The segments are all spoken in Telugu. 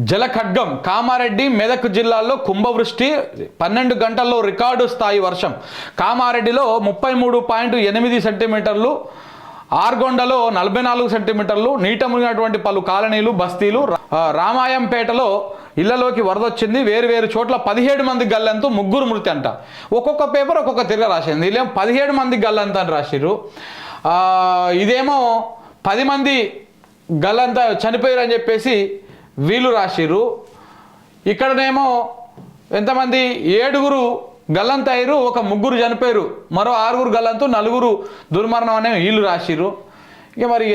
జలఖడ్గం కామారెడ్డి మెదక్ జిల్లాల్లో కుంభవృష్టి 12 గంటల్లో రికార్డు స్థాయి వర్షం. కామారెడ్డిలో 33.8 సెంటీమీటర్లు, ఆర్గొండలో 44 సెంటీమీటర్లు. నీట మునిగినటువంటి పలు కాలనీలు, బస్తీలు. రామాయంపేటలో ఇళ్లలోకి వరద వచ్చింది. వేరు చోట్ల 17 మంది గల్లంతు, 3 మృతి అంట. ఒక్కొక్క పేపర్ ఒక్కొక్క తిరగ రాసింది. వీళ్ళేమో 17 మంది గల్లంత అని రాసిర్రు, ఇదేమో 10 మంది గల్లంత చనిపోయారు అని చెప్పేసి వీళ్ళు రాసిర్రు. ఇక్కడనేమో ఎంతమంది 7 గల్లంత అయ్యారు, 3 చనిపోయారు, మరో 6 గల్లంతు, 4 దుర్మరణం అనే వీళ్ళు రాసిర్రు. ఇక మరి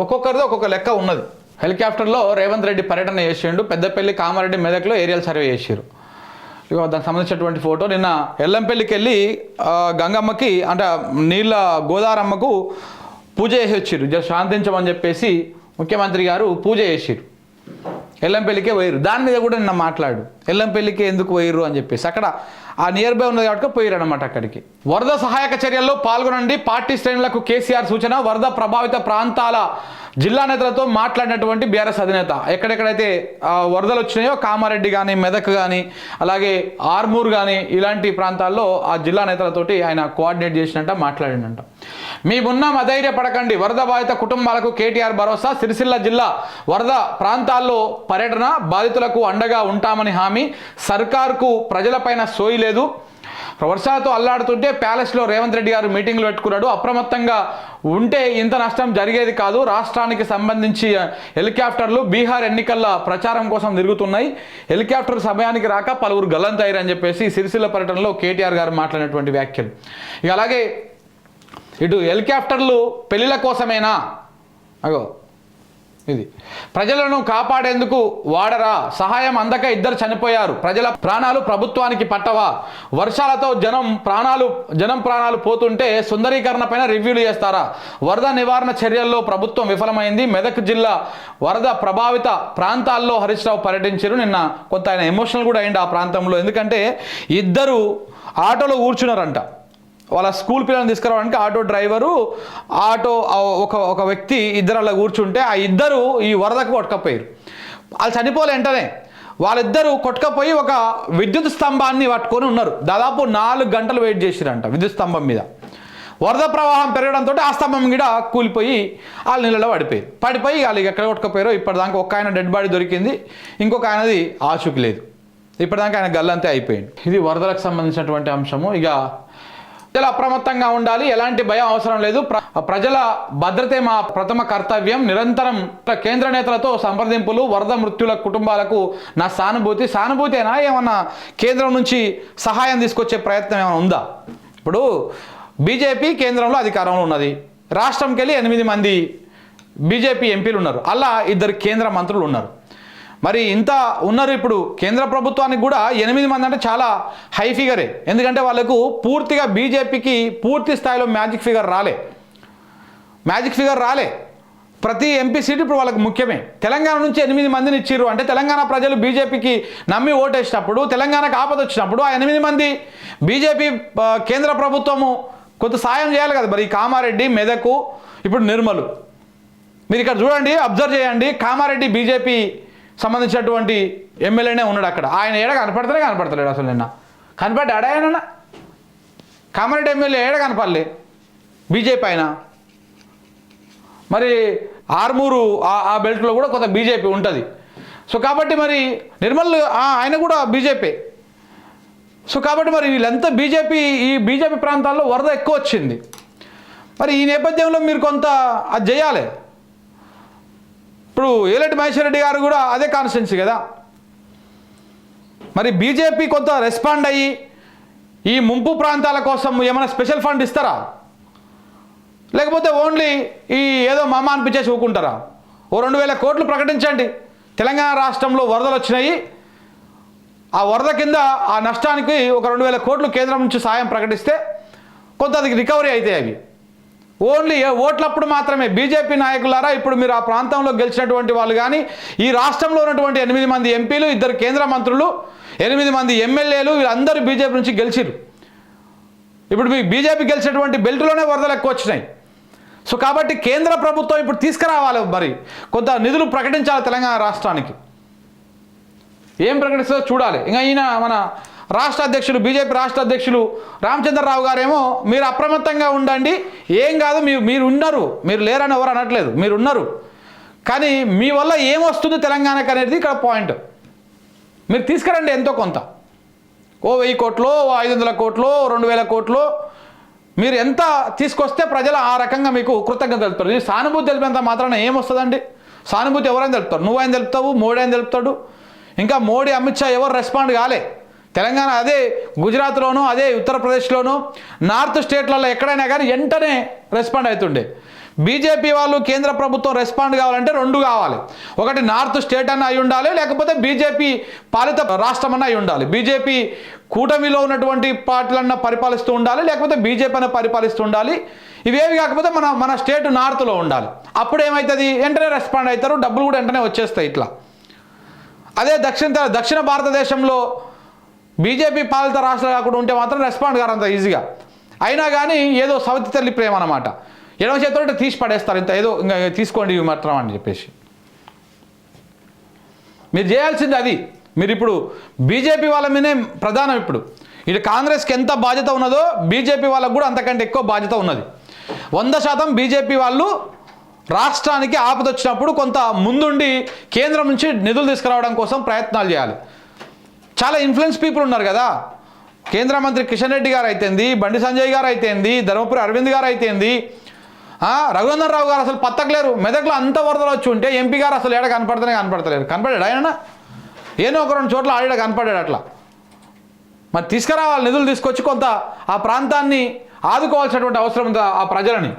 ఒక్కొక్కరిది ఒక్కొక్క లెక్క ఉన్నది. హెలికాప్టర్లో రేవంత్ రెడ్డి పర్యటన చేసిండు. పెద్దపల్లి, కామారెడ్డి, మెదక్లో ఏరియల్ సర్వే చేసిర్రు. ఇక దానికి సంబంధించినటువంటి ఫోటో. నిన్న ఎల్లంపల్లికి వెళ్ళి గంగమ్మకి అంటే నీళ్ళ గోదారమ్మకు పూజ చేసి వచ్చిర్రు. జస్ట్ శాంతించమని చెప్పేసి ముఖ్యమంత్రి గారు పూజ చేసిర్రు. ఎల్లంపల్లికే పోయిర్రు. దాని మీద కూడా నిన్న మాట్లాడు, ఎల్లంపల్లికి ఎందుకు పోయిర్రు అని చెప్పేసి. అక్కడ ఆ నియర్ బై ఉన్నది కాబట్టి పోయిర్రు అనమాట అక్కడికి. వరద సహాయక చర్యల్లో పాల్గొనండి, పార్టీ శ్రేణులకు కేసీఆర్ సూచన. వరద ప్రభావిత ప్రాంతాల జిల్లా నేతలతో మాట్లాడినటువంటి బీఆర్ఎస్ అధినేత. ఎక్కడెక్కడైతే వరదలు వచ్చినాయో కామారెడ్డి కానీ, మెదక్ కానీ, అలాగే ఆర్మూర్ కానీ ఇలాంటి ప్రాంతాల్లో ఆ జిల్లా నేతలతోటి ఆయన కోఆర్డినేట్ చేసినట్ట, మాట్లాడినంట. మేమున్నాం, అధైర్యపడకండి, వరద బాధిత కుటుంబాలకు కేటీఆర్ భరోసా. సిరిసిల్ల జిల్లా వరద ప్రాంతాల్లో పర్యటన, బాధితులకు అండగా ఉంటామని హామీ. సర్కార్కు ప్రజలపైన సోయి లేదు. వర్షాలతో అల్లాడుతుంటే ప్యాలెస్లో రేవంత్ రెడ్డి గారు మీటింగ్లు పెట్టుకున్నాడు. అప్రమత్తంగా ఉంటే ఇంత నష్టం జరిగేది కాదు. రాష్ట్రానికి సంబంధించి హెలికాప్టర్లు బీహార్ ఎన్నికల ప్రచారం కోసం తిరుగుతున్నాయి. హెలికాప్టర్ సమయానికి రాక పలువురు గల్లంతయ్యారు అని చెప్పేసి సిరిసిల్ల పర్యటనలో కేటీఆర్ గారు మాట్లాడినటువంటి వ్యాఖ్యలు. ఇక అలాగే ఇటు హెలికాప్టర్లు పెళ్లిల కోసమేనా? అగో ఇది ప్రజలను కాపాడేందుకు వాడరా? సహాయం అందక 2 చనిపోయారు. ప్రజల ప్రాణాలు ప్రభుత్వానికి పట్టవా? వర్షాలతో జనం ప్రాణాలు పోతుంటే సుందరీకరణ పైన రివ్యూలు చేస్తారా? వరద నివారణ చర్యల్లో ప్రభుత్వం విఫలమైంది. మెదక్ జిల్లా వరద ప్రభావిత ప్రాంతాల్లో హరీష్ రావు పర్యటించారు. నిన్న కొంత ఆయన ఎమోషనల్ కూడా అయింది ఆ ప్రాంతంలో. ఎందుకంటే 2 ఆటోలో కూర్చున్నారంట. వాళ్ళ స్కూల్ పిల్లల్ని తీసుకురావడానికి ఆటో డ్రైవరు, ఒక వ్యక్తి, 2 అలా కూర్చుంటే ఆ 2 ఈ వరదకు కొట్టుకపోయారు. వాళ్ళు చనిపోలే వెంటనే. వాళ్ళిద్దరూ కొట్టుకపోయి ఒక విద్యుత్ స్తంభాన్ని పట్టుకొని ఉన్నారు. దాదాపు 4 గంటలు వెయిట్ చేసిరంట విద్యుత్ స్తంభం మీద. వరద ప్రవాహం పెరగడంతో ఆ స్తంభం కూడా కూలిపోయి వాళ్ళు నీళ్ళలో పడిపోయి వాళ్ళు ఎక్కడ కొట్టుకపోయారో ఇప్పటిదాకా. ఒక ఆయన డెడ్ బాడీ దొరికింది, ఇంకొక ఆయనది ఆచూకీ లేదు. ఇప్పటిదాకా ఆయన గల్లంతే అయిపోయింది. ఇది వరదలకు సంబంధించినటువంటి అంశము. ఇక ప్రజలు అప్రమత్తంగా ఉండాలి, ఎలాంటి భయం అవసరం లేదు. ప్రజల భద్రతే మా ప్రథమ కర్తవ్యం. నిరంతరం కేంద్ర నేతలతో సంప్రదింపులు. వరద మృత్యుల కుటుంబాలకు నా సానుభూతేనా? ఏమన్నా కేంద్రం నుంచి సహాయం తీసుకొచ్చే ప్రయత్నం ఏమైనా ఉందా? ఇప్పుడు బీజేపీ కేంద్రంలో అధికారంలో ఉన్నది. రాష్ట్రంకి వెళ్ళి 8 మంది బీజేపీ ఎంపీలు ఉన్నారు, అలా 2 కేంద్ర మంత్రులు ఉన్నారు. మరి ఇంత ఉన్నారు. ఇప్పుడు కేంద్ర ప్రభుత్వానికి కూడా 8 మంది అంటే చాలా హై ఫిగరే. ఎందుకంటే వాళ్ళకు పూర్తిగా బీజేపీకి పూర్తి స్థాయిలో మ్యాజిక్ ఫిగర్ రాలే. ప్రతి ఎంపీ సీటు ఇప్పుడు వాళ్ళకి ముఖ్యమే. తెలంగాణ నుంచి 8 మందిని ఇచ్చిర్రు అంటే తెలంగాణ ప్రజలు బీజేపీకి నమ్మి ఓటేసినప్పుడు, తెలంగాణకు ఆపద వచ్చినప్పుడు ఆ 8 మంది బీజేపీ కేంద్ర ప్రభుత్వము కొంత సాయం చేయాలి కదా. మరి కామారెడ్డి, మెదకు, ఇప్పుడు నిర్మలు, మీరు ఇక్కడ చూడండి, అబ్జర్వ్ చేయండి. కామారెడ్డి బీజేపీ సంబంధించినటువంటి ఎమ్మెల్యేనే ఉన్నాడు అక్కడ. ఆయన ఏడ కనపడతలేడు అసలు. నిన్న కనపడ్డాడా ఆయన? కామారెడ్డి ఎమ్మెల్యే ఏడ కనపడలే బీజేపీ ఆయన. మరి ఆర్మూరు ఆ బెల్ట్లో కూడా కొంత బీజేపీ ఉంటుంది. సో కాబట్టి మరి నిర్మల్ ఆయన కూడా బీజేపీ. సో కాబట్టి మరి వీళ్ళంతా ఈ బీజేపీ ప్రాంతాల్లో వరద ఎక్కువ వచ్చింది. మరి ఈ నేపథ్యంలో మీరు కొంత అది చేయాలి. ఇప్పుడు ఏలటి మహేశ్వర్ రెడ్డి గారు కూడా అదే కాన్స్టిట్యున్సీ కదా. మరి బీజేపీ కొంత రెస్పాండ్ అయ్యి ఈ ముంపు ప్రాంతాల కోసం ఏమైనా స్పెషల్ ఫండ్ ఇస్తారా? లేకపోతే ఓన్లీ ఈ ఏదో మామ అనిపించేసి ఊకుంటారా? ఓ 2,000 కోట్లు ప్రకటించండి. తెలంగాణ రాష్ట్రంలో వరదలు వచ్చినాయి, ఆ వరద కింద ఆ నష్టానికి ఒక 2,000 కోట్లు కేంద్రం నుంచి సాయం ప్రకటిస్తే కొంత అది రికవరీ అవుతాయి. అవి ఓన్లీ ఓట్లప్పుడు మాత్రమే. బీజేపీ నాయకులారా, ఇప్పుడు మీరు ఆ ప్రాంతంలో గెలిచినటువంటి వాళ్ళు కానీ, ఈ రాష్ట్రంలో ఉన్నటువంటి 8 మంది ఎంపీలు, 2 కేంద్ర మంత్రులు, 8 మంది ఎమ్మెల్యేలు, వీళ్ళందరూ బీజేపీ నుంచి గెలిచిరు. ఇప్పుడు మీ బీజేపీ గెలిచినటువంటి బెల్ట్లోనే వరదలు ఎక్కువ వచ్చినాయి. సో కాబట్టి కేంద్ర ప్రభుత్వం ఇప్పుడు తీసుకురావాలి, మరి కొంత నిధులు ప్రకటించాలి తెలంగాణ రాష్ట్రానికి. ఏం ప్రకటిస్తుందో చూడాలి. ఇంకా ఈయన మన రాష్ట్ర అధ్యక్షులు, బీజేపీ రాష్ట్ర అధ్యక్షులు రామచంద్రరావు గారేమో మీరు అప్రమత్తంగా ఉండండి, ఏం కాదు, మీరు ఉన్నారు, మీరు లేరని ఎవరు అనట్లేదు, మీరు ఉన్నారు, కానీ మీ వల్ల ఏమొస్తుంది తెలంగాణకు అనేది ఇక్కడ పాయింట్. మీరు తీసుకురండి ఎంతో కొంత, ఓ 1000 కోట్లు, 500 కోట్లు, 2000 కోట్లు, మీరు ఎంత తీసుకొస్తే ప్రజలు ఆ రకంగా మీకు కృతజ్ఞత తెలుపుతారు. ఈ సానుభూతి తెలిపేంత మాత్రాన ఏమొస్తుందండి? సానుభూతి ఎవరైనా తెలుపుతారు, నువ్వైనా తెలుపుతావు, మోడీ అయినా తెలుపుతాడు. ఇంకా మోడీ, అమిత్ షా ఎవరు రెస్పాండ్ కాలే. తెలంగాణ అదే గుజరాత్లోనూ, అదే ఉత్తరప్రదేశ్లోనూ, నార్త్ స్టేట్లలో ఎక్కడైనా కానీ వెంటనే రెస్పాండ్ అవుతుండే. బీజేపీ వాళ్ళు కేంద్ర ప్రభుత్వం రెస్పాండ్ కావాలంటే 2 కావాలి. ఒకటి నార్త్ స్టేట్ అన్న అయి ఉండాలి, లేకపోతే బీజేపీ పాలిత రాష్ట్రం అన్న అయి ఉండాలి. బీజేపీ కూటమిలో ఉన్నటువంటి పార్టీలన్న పరిపాలిస్తూ ఉండాలి, లేకపోతే బీజేపీ అన్న పరిపాలిస్తూ ఉండాలి. ఇవేవి కాకపోతే మన స్టేట్ నార్త్లో ఉండాలి. అప్పుడు ఏమవుతుంది, వెంటనే రెస్పాండ్ అవుతారు, డబ్బులు కూడా వెంటనే వచ్చేస్తాయి. ఇట్లా అదే దక్షిణ భారతదేశంలో బీజేపీ పాలిత రాష్ట్రాలు కాకుండా ఉంటే మాత్రం రెస్పాండ్ కారు అంత ఈజీగా. అయినా కానీ ఏదో సవతి తల్లి ప్రేమ అన్నమాట, ఎడవ చేతితో తీసి పడేస్తారు, ఇంత ఏదో ఇంకా తీసుకోండి ఇవి మాత్రం అని చెప్పేసి. మీరు చేయాల్సింది అది. మీరు ఇప్పుడు బీజేపీ వాళ్ళ మీదే ప్రధానం. ఇప్పుడు ఇటు కాంగ్రెస్కి ఎంత బాధ్యత ఉన్నదో బీజేపీ వాళ్ళకు కూడా అంతకంటే ఎక్కువ బాధ్యత ఉన్నది. 100% బీజేపీ వాళ్ళు రాష్ట్రానికి ఆపద వచ్చినప్పుడు కొంత ముందుండి కేంద్రం నుంచి నిధులు తీసుకురావడం కోసం ప్రయత్నాలు చేయాలి. చాలా ఇన్ఫ్లుయెన్స్ పీపుల్ ఉన్నారు కదా, కేంద్ర మంత్రి కిషన్ రెడ్డి గారు అయితేంది, బండి సంజయ్ గారు అయితేంది, ధర్మపురి అరవింద్ గారు అయితేంది, రఘునందన్ రావు గారు అసలు పత్తకలేరు. మెదక్లో అంత వరదలు వచ్చి ఉంటే ఎంపీ గారు అసలు ఏడ కనపడతలేరు. కనపడాడు ఆయన, ఏనో ఒక 2 చోట్ల ఆడ కనపడాడు. అట్లా మరి తీసుకురావాలి, నిధులు తీసుకొచ్చి కొంత ఆ ప్రాంతాన్ని ఆదుకోవాల్సినటువంటి అవసరం ఉంది, ఆ ప్రజలని.